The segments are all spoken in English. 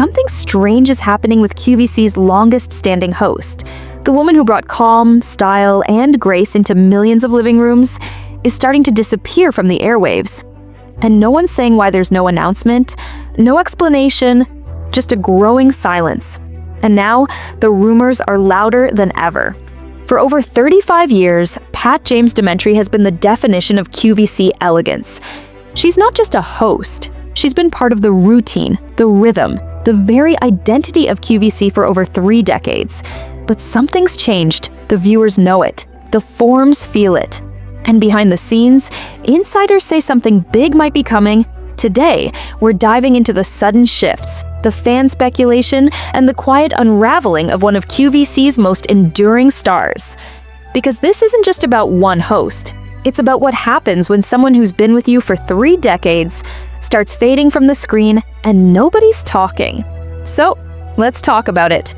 something strange is happening with QVC's longest-standing host. The woman who brought calm, style, and grace into millions of living rooms is starting to disappear from the airwaves. And no one's saying why. There's no announcement, no explanation, just a growing silence. And now, the rumors are louder than ever. For over 35 years, Pat James DeMentri has been the definition of QVC elegance. She's not just a host. She's been part of the routine, the rhythm, the very identity of QVC for over 3 decades. But something's changed. The viewers know it. The forums feel it. And behind the scenes, insiders say something big might be coming. Today, we're diving into the sudden shifts, the fan speculation, and the quiet unraveling of one of QVC's most enduring stars. Because this isn't just about one host. It's about what happens when someone who's been with you for 3 decades starts fading from the screen and nobody's talking. So, let's talk about it.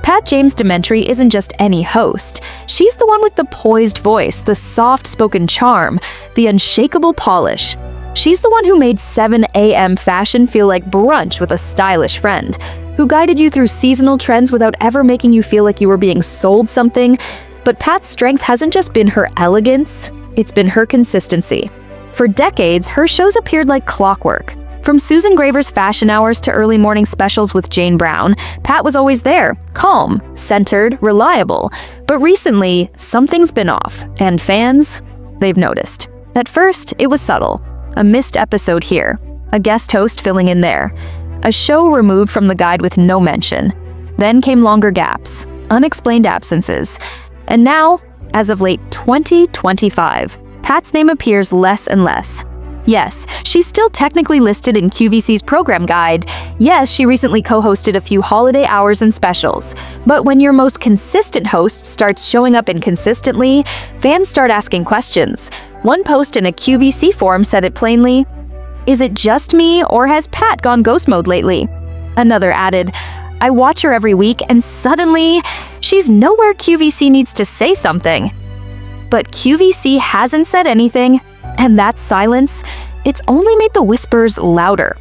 Pat James DeMentri isn't just any host. She's the one with the poised voice, the soft-spoken charm, the unshakable polish. She's the one who made 7 a.m. fashion feel like brunch with a stylish friend, who guided you through seasonal trends without ever making you feel like you were being sold something. But Pat's strength hasn't just been her elegance, it's been her consistency. For decades, her shows appeared like clockwork. From Susan Graver's fashion hours to early morning specials with Jane Brown, Pat was always there, calm, centered, reliable. But recently, something's been off, and fans, they've noticed. At first, it was subtle. A missed episode here, a guest host filling in there, a show removed from the guide with no mention. Then came longer gaps, unexplained absences. And now, as of late 2025, Pat's name appears less and less. Yes, she's still technically listed in QVC's program guide. Yes, she recently co-hosted a few holiday hours and specials. But when your most consistent host starts showing up inconsistently, fans start asking questions. One post in a QVC forum said it plainly, "Is it just me, or has Pat gone ghost mode lately?" Another added, "I watch her every week and suddenly, she's nowhere QVC needs to say something." But QVC hasn't said anything, and that silence, it's only made the whispers louder.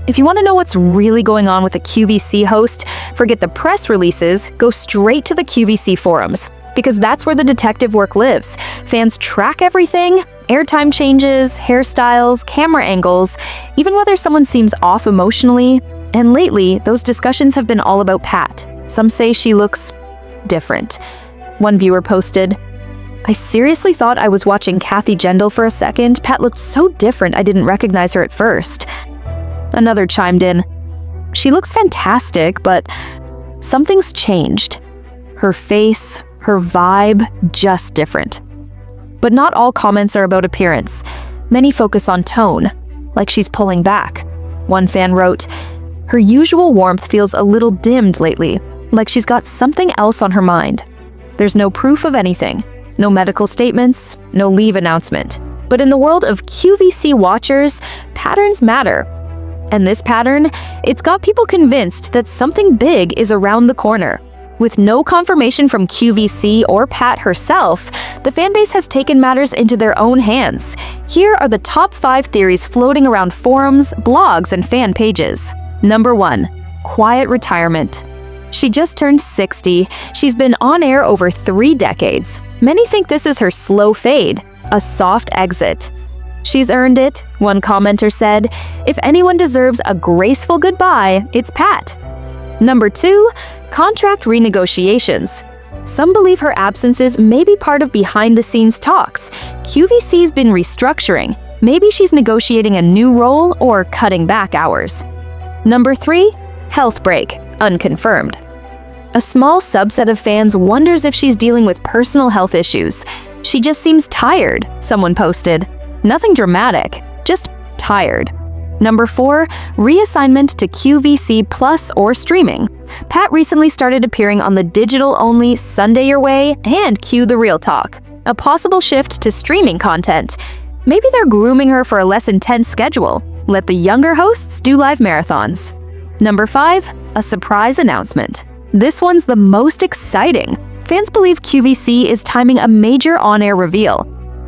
If you want to know what's really going on with a QVC host, forget the press releases, go straight to the QVC forums. Because that's where the detective work lives. Fans track everything, airtime changes, hairstyles, camera angles, even whether someone seems off emotionally. And lately, those discussions have been all about Pat. Some say she looks different. One viewer posted, "I seriously thought I was watching Kathy Gendel for a second. Pat looked so different I didn't recognize her at first." Another chimed in, "She looks fantastic, but something's changed. Her face, her vibe, just different." But not all comments are about appearance. Many focus on tone, like she's pulling back. One fan wrote, "Her usual warmth feels a little dimmed lately, like she's got something else on her mind." There's no proof of anything. No medical statements, no leave announcement. But in the world of QVC watchers, patterns matter. And this pattern, it's got people convinced that something big is around the corner. With no confirmation from QVC or Pat herself, the fanbase has taken matters into their own hands. Here are the top 5 theories floating around forums, blogs, and fan pages. Number 1, quiet retirement. She just turned 60. She's been on air over 3 decades. Many think this is her slow fade, a soft exit. "She's earned it," one commenter said. "If anyone deserves a graceful goodbye, it's Pat." Number 2, contract renegotiations. Some believe her absences may be part of behind-the-scenes talks. QVC's been restructuring. Maybe she's negotiating a new role or cutting back hours. Number 3, health break, unconfirmed. A small subset of fans wonders if she's dealing with personal health issues. "She just seems tired," someone posted. Nothing dramatic, just tired. Number 4, reassignment to QVC Plus or streaming. Pat recently started appearing on the digital-only Sunday Your Way and Cue the Real Talk, a possible shift to streaming content. Maybe they're grooming her for a less intense schedule. Let the younger hosts do live marathons. Number 5, a surprise announcement. This one's the most exciting. Fans believe QVC is timing a major on-air reveal.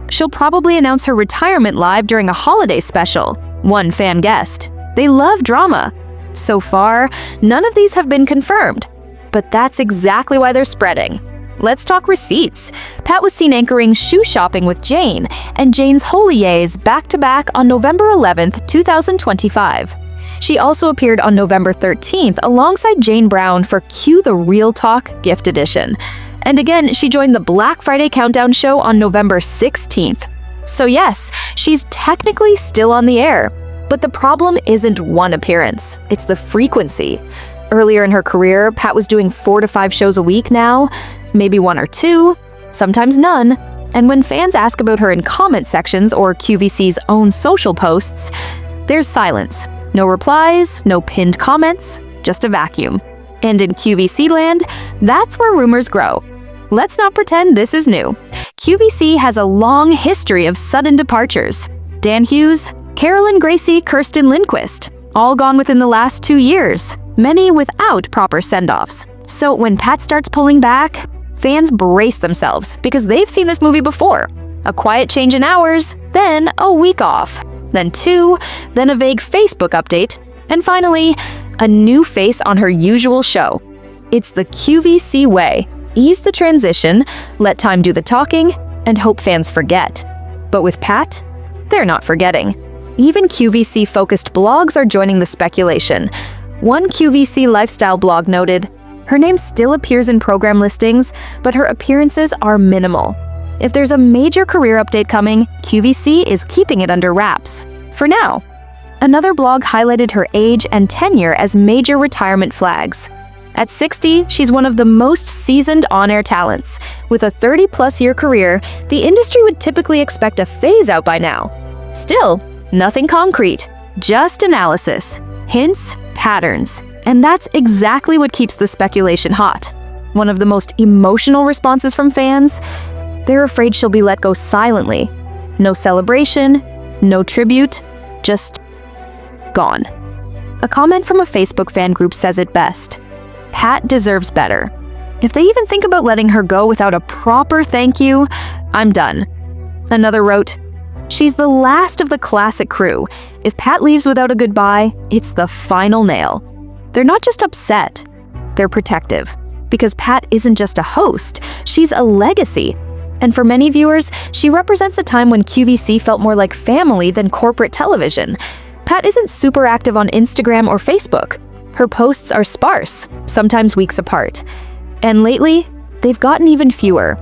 She'll probably announce her retirement live during a holiday special. One fan guessed, "They love drama." So far, none of these have been confirmed. But that's exactly why they're spreading. Let's talk receipts. Pat was seen anchoring Shoe Shopping with Jane and Jane's Holiers back-to-back on November 11th, 2025. She also appeared on November 13th alongside Jane Brown for Cue the Real Talk Gift Edition. And again, she joined the Black Friday Countdown show on November 16th. So yes, she's technically still on the air. But the problem isn't one appearance, it's the frequency. Earlier in her career, Pat was doing 4 to 5 shows a week now, maybe 1 or 2, sometimes none. And when fans ask about her in comment sections or QVC's own social posts, there's silence. No replies, no pinned comments, just a vacuum. And in QVC land, that's where rumors grow. Let's not pretend this is new. QVC has a long history of sudden departures. Dan Hughes, Carolyn Gracie, Kirsten Lindquist, all gone within the last 2 years, many without proper send-offs. So when Pat starts pulling back, fans brace themselves because they've seen this movie before. A quiet change in hours, then a week off, then 2, then a vague Facebook update, and finally, a new face on her usual show. It's the QVC way. Ease the transition, let time do the talking, and hope fans forget. But with Pat, they're not forgetting. Even QVC-focused blogs are joining the speculation. One QVC lifestyle blog noted, her name still appears in program listings, but her appearances are minimal. If there's a major career update coming, QVC is keeping it under wraps. For now. Another blog highlighted her age and tenure as major retirement flags. At 60, she's one of the most seasoned on-air talents. With a 30-plus year career, the industry would typically expect a phase-out by now. Still, nothing concrete, just analysis, hints, patterns. And that's exactly what keeps the speculation hot. One of the most emotional responses from fans? They're afraid she'll be let go silently. No celebration, no tribute, just gone. A comment from a Facebook fan group says it best. Pat deserves better. If they even think about letting her go without a proper thank you, I'm done. Another wrote, she's the last of the classic crew. If Pat leaves without a goodbye, it's the final nail. They're not just upset, they're protective. Because Pat isn't just a host, she's a legacy. And for many viewers, she represents a time when QVC felt more like family than corporate television. Pat isn't super active on Instagram or Facebook. Her posts are sparse, sometimes weeks apart. And lately, they've gotten even fewer.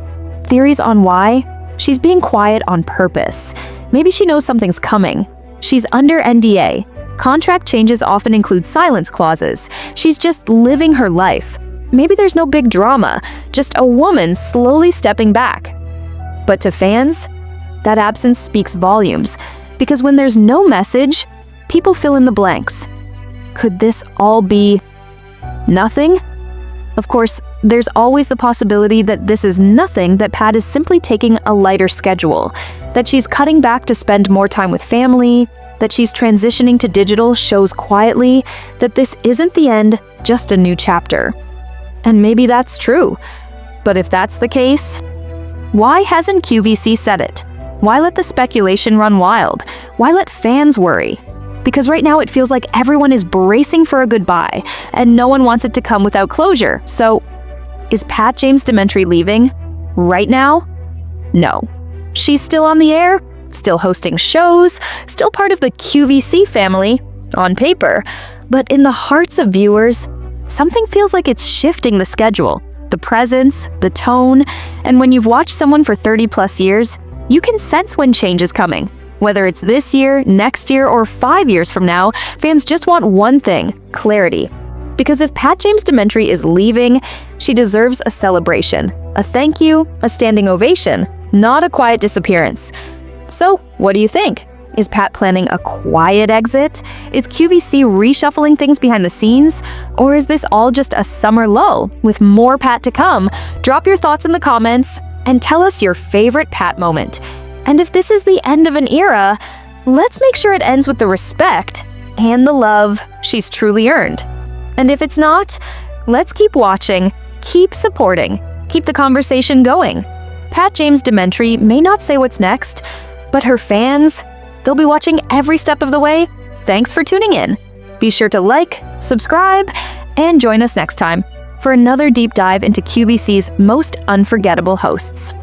Theories on why? She's being quiet on purpose. Maybe she knows something's coming. She's under NDA. Contract changes often include silence clauses. She's just living her life. Maybe there's no big drama, just a woman slowly stepping back. But to fans, that absence speaks volumes, because when there's no message, people fill in the blanks. Could this all be nothing? Of course, there's always the possibility that this is nothing, that Pat is simply taking a lighter schedule, that she's cutting back to spend more time with family, that she's transitioning to digital shows quietly, that this isn't the end, just a new chapter. And maybe that's true. But if that's the case, why hasn't QVC said it? Why let the speculation run wild? Why let fans worry? Because right now it feels like everyone is bracing for a goodbye, and no one wants it to come without closure. So, is Pat James DeMentri leaving? Right now? No. She's still on the air, still hosting shows, still part of the QVC family, on paper. But in the hearts of viewers, something feels like it's shifting the schedule, the presence, the tone, and when you've watched someone for 30+ years, you can sense when change is coming. Whether it's this year, next year, or 5 years from now, fans just want one thing: clarity. Because if Pat James DeMentri is leaving, she deserves a celebration, a thank you, a standing ovation, not a quiet disappearance. So, what do you think? Is Pat planning a quiet exit? Is QVC reshuffling things behind the scenes? Or is this all just a summer lull, with more Pat to come? Drop your thoughts in the comments, and tell us your favorite Pat moment. And if this is the end of an era, let's make sure it ends with the respect and the love she's truly earned. And if it's not, let's keep watching, keep supporting, keep the conversation going. Pat James DeMentri may not say what's next, but her fans, they'll be watching every step of the way. Thanks for tuning in. Be sure to like, subscribe, and join us next time for another deep dive into QVC's most unforgettable hosts.